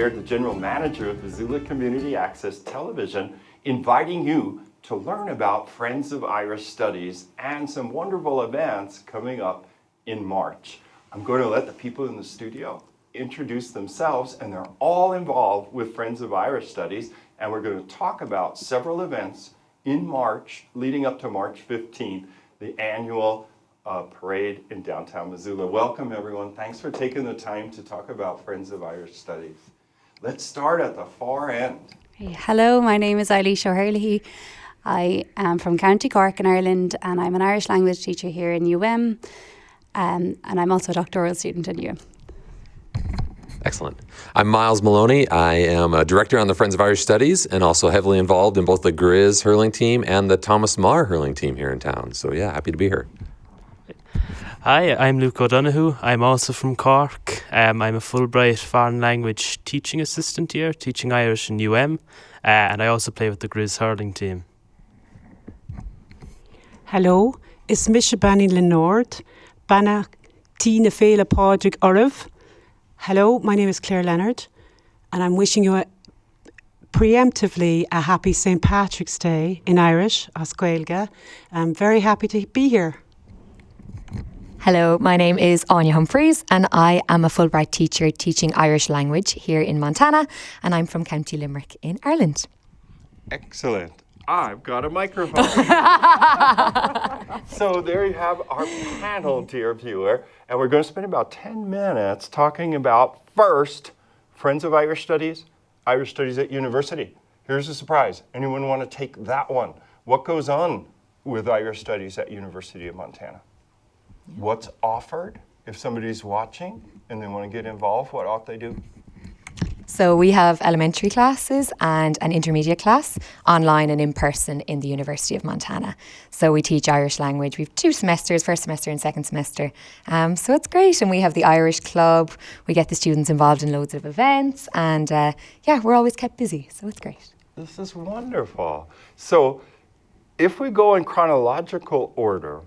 Xavier, the General Manager of Missoula Community Access Television, inviting you to learn about Friends of Irish Studies and some wonderful events coming up in March. I'm going to let the people in the studio introduce themselves, and they're all involved with Friends of Irish Studies, and we're going to talk about several events in March, leading up to March 15th, the annual parade in downtown Missoula. Welcome, everyone. Thanks for taking the time to talk about Friends of Irish Studies. Let's start at the far end. Hey, hello, my name is Eilish O'Herlihy. I am from County Cork in Ireland, and I'm an Irish language teacher here in UM, and I'm also a doctoral student in UM. Excellent. I'm Miles Maloney. I am a director on the Friends of Irish Studies and also heavily involved in both the Grizz hurling team and the Thomas Marr hurling team here in town. So yeah, happy to be here. Hi, I'm Luke O'Donoghue. I'm also from Cork. I'm a Fulbright foreign language teaching assistant here, teaching Irish in UM, and I also play with the Grizz hurling team. Hello, it's Misha Banny Lenord, Banna Tina Fela Pádraig Orav. Hello, my name is Claire Leonard, and I'm wishing you preemptively a happy St. Patrick's Day in Irish, as Gaeilge. I'm very happy to be here. Hello, my name is Anya Humphreys and I am a Fulbright teacher teaching Irish language here in Montana, and I'm from County Limerick in Ireland. Excellent. I've got a microphone. So there you have our panel, dear viewer, and we're going to spend about 10 minutes talking about, first, Friends of Irish Studies at University. Here's a surprise. Anyone want to take that one? What goes on with Irish Studies at University of Montana? What's offered? If somebody's watching and they want to get involved, what ought they do? So we have elementary classes and an intermediate class online and in person in the University of Montana. So we teach Irish language. We have 2 semesters, first semester and second semester. So it's great. And we have the Irish Club. We get the students involved in loads of events. And we're always kept busy. So it's great. This is wonderful. So if we go in chronological order,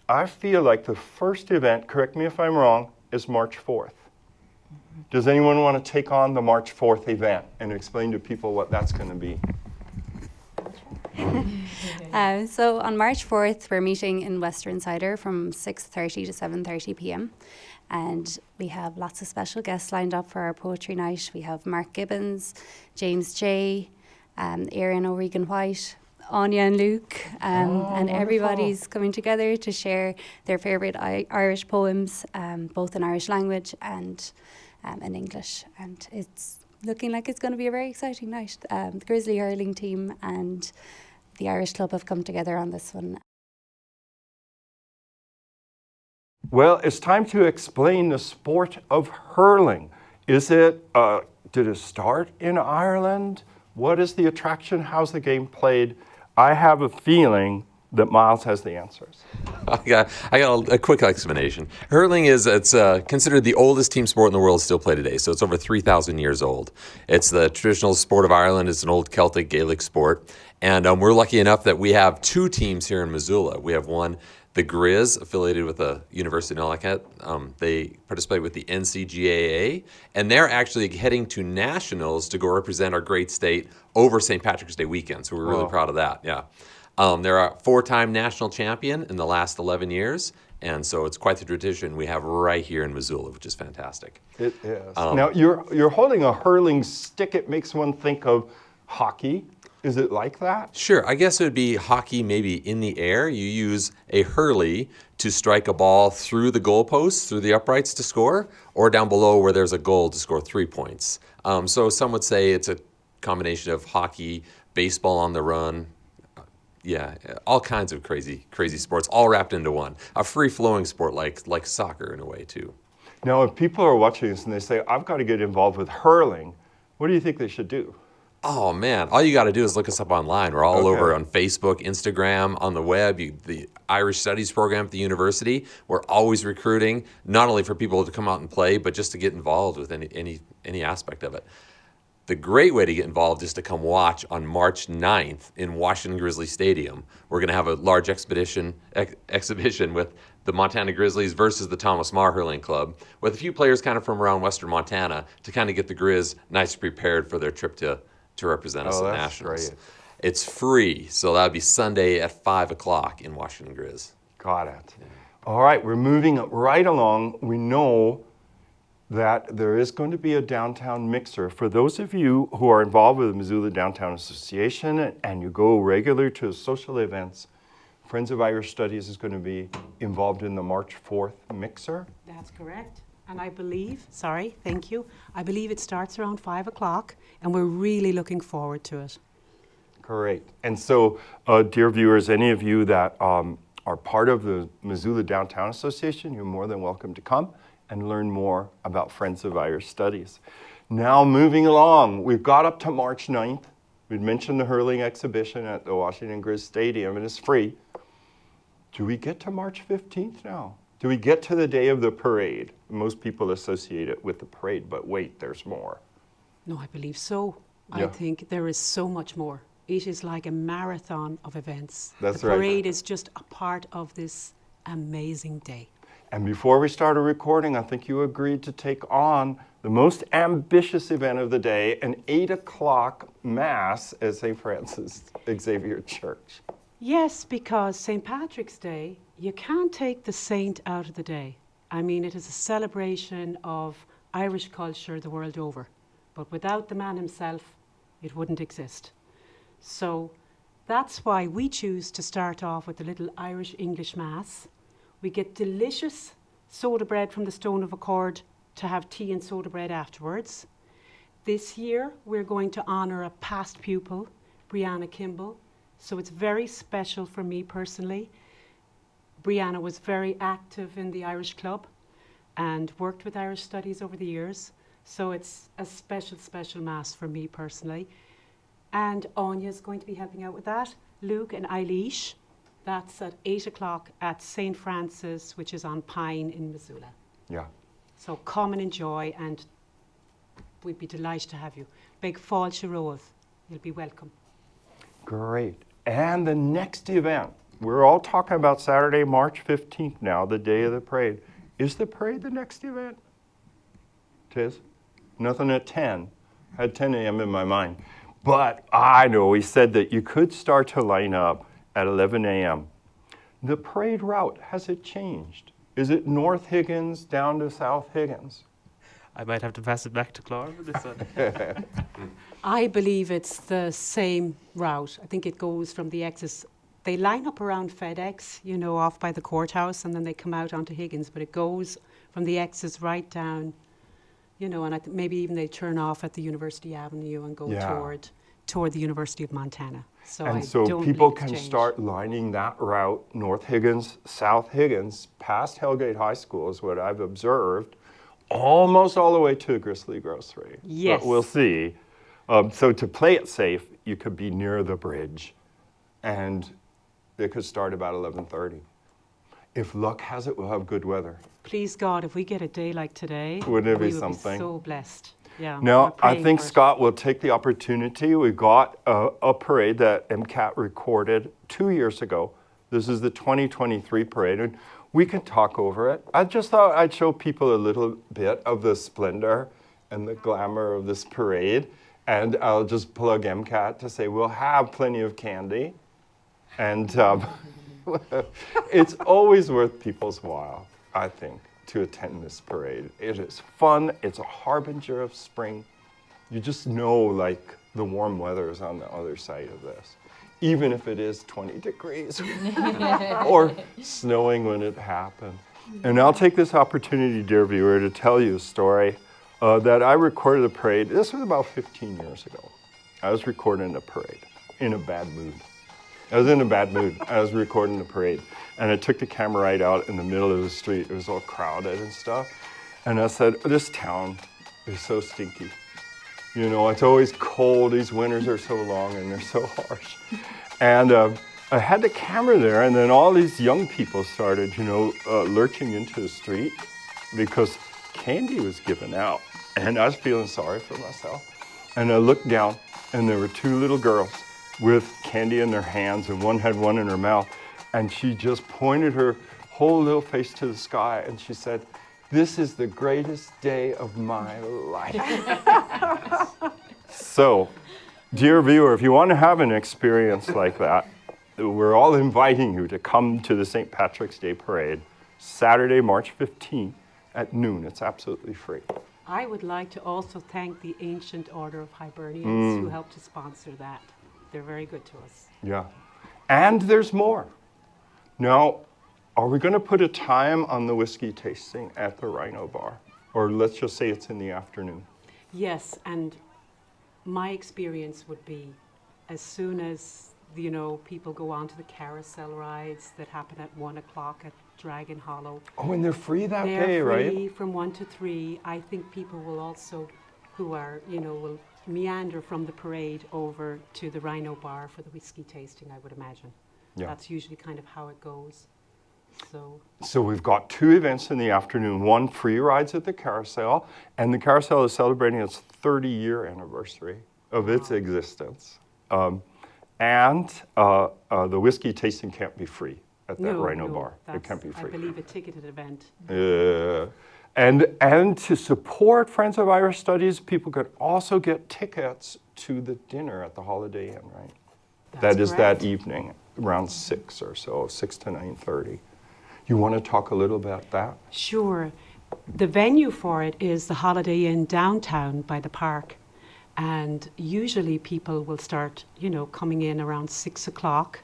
I feel like the first event, correct me if I'm wrong, is March 4th. Does anyone want to take on the March 4th event and explain to people what that's going to be? So on March 4th, we're meeting in Western Cider from 6:30 to 7:30 p.m. And we have lots of special guests lined up for our poetry night. We have Mark Gibbons, James J., Erin O'Regan White, Anya and Luke, and everybody's coming together to share their favourite Irish poems, both in Irish language and in English. And it's looking like it's going to be a very exciting night. The Grizzly hurling team and the Irish Club have come together on this one. Well, it's time to explain the sport of hurling. Did it start in Ireland? What is the attraction? How's the game played? I have a feeling that Miles has the answers. I got a quick explanation. Hurling it's considered the oldest team sport in the world still played today, so it's over 3,000 years old. It's the traditional sport of Ireland. It's an old Celtic Gaelic sport, and we're lucky enough that we have 2 teams here in Missoula. We have one, the Grizz, affiliated with the University of Nolliket. They participate with the NCGAA, and they're actually heading to nationals to go represent our great state over St. Patrick's Day weekend, so we're really proud of that, yeah. They're a 4-time national champion in the last 11 years, and so it's quite the tradition we have right here in Missoula, which is fantastic. It is. Now, you're holding a hurling stick. It makes one think of hockey. Is it like that? Sure. I guess it would be hockey maybe in the air. You use a hurley to strike a ball through the goalposts, through the uprights to score, or down below where there's a goal to score 3 points. So some would say it's a combination of hockey, baseball on the run, all kinds of crazy sports, all wrapped into one. A free-flowing sport like soccer in a way, too. Now, if people are watching this and they say, I've got to get involved with hurling, what do you think they should do? Oh, man. All you got to do is look us up online. We're all over on Facebook, Instagram, on the web, the Irish Studies program at the university. We're always recruiting, not only for people to come out and play, but just to get involved with any aspect of it. The great way to get involved is to come watch on March 9th in Washington Grizzly Stadium. We're going to have a large exhibition with the Montana Grizzlies versus the Thomas Mar Hurling Club, with a few players kind of from around Western Montana to kind of get the Grizz nice prepared for their trip to represent us at that's Nationals. great. It's free, so that would be Sunday at 5 o'clock in Washington Grizz. Got it. All right, we're moving right along. We know that there is going to be a downtown mixer. For those of you who are involved with the Missoula Downtown Association and you go regularly to social events, Friends of Irish Studies is going to be involved in the March 4th mixer. That's correct. And I believe it starts around 5 o'clock, and we're really looking forward to it. Great. And so, dear viewers, any of you that are part of the Missoula Downtown Association, you're more than welcome to come and learn more about Friends of Irish Studies. Now moving along, we've got up to March 9th. We'd mentioned the hurling exhibition at the Washington Grizz Stadium, and it's free. Do we get to March 15th now? Do we get to the day of the parade? Most people associate it with the parade, but wait, there's more. No, I believe so. Yeah. I think there is so much more. It is like a marathon of events. That's the right. parade is just a part of this amazing day. And before we started recording, I think you agreed to take on the most ambitious event of the day, an 8 o'clock Mass at St. Francis Xavier Church. Yes, because St. Patrick's Day, you can't take the saint out of the day. I mean, it is a celebration of Irish culture the world over. But without the man himself, it wouldn't exist. So that's why we choose to start off with a little Irish English Mass. We get delicious soda bread from the Stone of Accord to have tea and soda bread afterwards. This year, we're going to honour a past pupil, Brianna Kimball. So it's very special for me personally. Brianna was very active in the Irish Club and worked with Irish Studies over the years. So it's a special, special Mass for me personally. And Anya's going to be helping out with that. Luke and Eilish. That's at 8 o'clock at St. Francis, which is on Pine in Missoula. Yeah. So come and enjoy, and we'd be delighted to have you. Big Fall Shiroth. You'll be welcome. Great. And the next event, we're all talking about Saturday, March 15th now, the day of the parade. Is the parade the next event? Tiz? Nothing at 10. I had 10 a.m. in my mind. But I know we said that you could start to line up at 11 a.m. The parade route, has it changed? Is it North Higgins down to South Higgins? I might have to pass it back to Clara for this one. I believe it's the same route. I think it goes from the X's. They line up around FedEx, you know, off by the courthouse, and then they come out onto Higgins. But it goes from the X's right down, you know, and maybe even they turn off at the University Avenue and go toward the University of Montana. So people can start lining that route, North Higgins, South Higgins, past Hellgate High School is what I've observed, almost all the way to Grizzly Grocery. Yes. But we'll see. So to play it safe, you could be near the bridge, and they could start about 11:30. If luck has it, we'll have good weather. Please God, if we get a day like today, Wouldn't it be we something? Would be so blessed. Yeah. Now, we're I praying think for it. Scott will take the opportunity. We got a parade that MCAT recorded 2 years ago. This is the 2023 parade, and we can talk over it. I just thought I'd show people a little bit of the splendor and the glamour of this parade, and I'll just plug MCAT to say we'll have plenty of candy, and it's always worth people's while, I think, to attend this parade. It is fun. It's a harbinger of spring. You just know, like, the warm weather is on the other side of this, even if it is 20 degrees or snowing when it happened. And I'll take this opportunity, dear viewer, to tell you a story that I recorded a parade. This was about 15 years ago. I was recording a parade in a bad mood. I was in a bad mood. I was recording the parade. And I took the camera right out in the middle of the street. It was all crowded and stuff. And I said, this town is so stinky. You know, it's always cold. These winters are so long and they're so harsh. And I had the camera there, and then all these young people started, you know, lurching into the street because candy was given out. And I was feeling sorry for myself. And I looked down, and there were two little girls with candy in their hands, and one had one in her mouth. And she just pointed her whole little face to the sky, and she said, "This is the greatest day of my life." So, dear viewer, if you want to have an experience like that, we're all inviting you to come to the St. Patrick's Day Parade, Saturday, March 15th at noon. It's absolutely free. I would like to also thank the Ancient Order of Hibernians who helped to sponsor that. They're very good to us. Yeah. And there's more. Now, are we going to put a time on the whiskey tasting at the Rhino Bar? Or let's just say it's in the afternoon. Yes, and my experience would be as soon as, people go on to the carousel rides that happen at 1 o'clock at Dragon Hollow. Oh, and they're free that They're day, free right? from 1 to 3. I think people will also, who are, will meander from the parade over to the Rhino Bar for the whiskey tasting, I would imagine. Yeah. That's usually kind of how it goes. So we've got two events in the afternoon. One, free rides at the Carousel, and the Carousel is celebrating its 30-year anniversary of its existence. And the whiskey tasting can't be free at that Rhino Bar. It can't be free. I believe a ticketed event. And to support Friends of Irish Studies, people could also get tickets to the dinner at the Holiday Inn, right? That is that evening, around 6 or so, 6 to 9:30. You want to talk a little about that? Sure. The venue for it is the Holiday Inn downtown by the park. And usually people will start, coming in around 6 o'clock.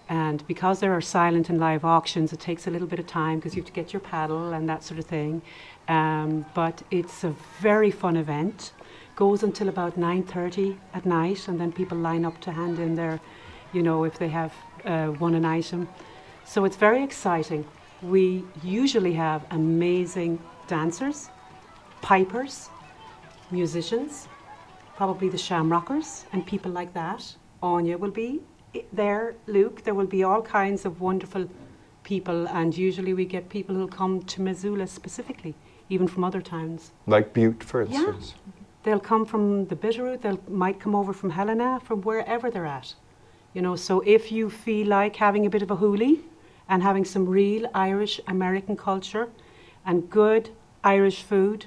And because there are silent and live auctions, it takes a little bit of time because you have to get your paddle and that sort of thing. But it's a very fun event. Goes until about 9:30 at night, and then people line up to hand in their, if they have won an item. So it's very exciting. We usually have amazing dancers, pipers, musicians, probably the Shamrockers and people like that. Anya will be there, Luke. There will be all kinds of wonderful people, and usually we get people who'll come to Missoula specifically, even from other towns. Like Butte, for instance. Yeah. They'll come from the Bitterroot, they might come over from Helena, from wherever they're at. So if you feel like having a bit of a hoolie and having some real Irish American culture and good Irish food,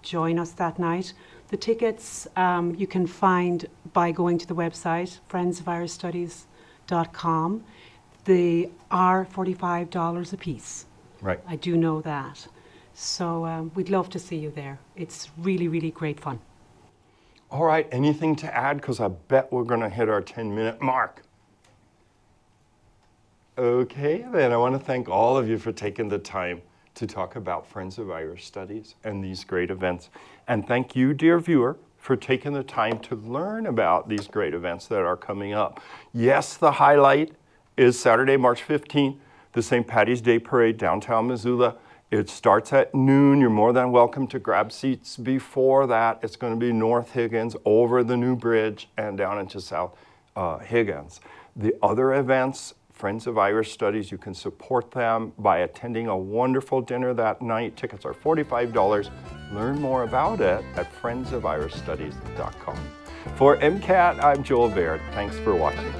join us that night. The tickets you can find by going to the website, friendsofirishstudies.com. They are $45 a piece. Right. I do know that. So we'd love to see you there. It's really, really great fun. All right, anything to add? Because I bet we're going to hit our 10-minute mark. Okay, then I want to thank all of you for taking the time to talk about Friends of Irish Studies and these great events. And thank you, dear viewer, for taking the time to learn about these great events that are coming up. Yes, the highlight is Saturday, March 15th, the St. Paddy's Day Parade, downtown Missoula. It starts at noon. You're more than welcome to grab seats before that. It's going to be North Higgins, over the new bridge, and down into South Higgins. The other events, Friends of Irish Studies, you can support them by attending a wonderful dinner that night. Tickets are $45. Learn more about it at friendsofirishstudies.com. For MCAT, I'm Joel Baird. Thanks for watching.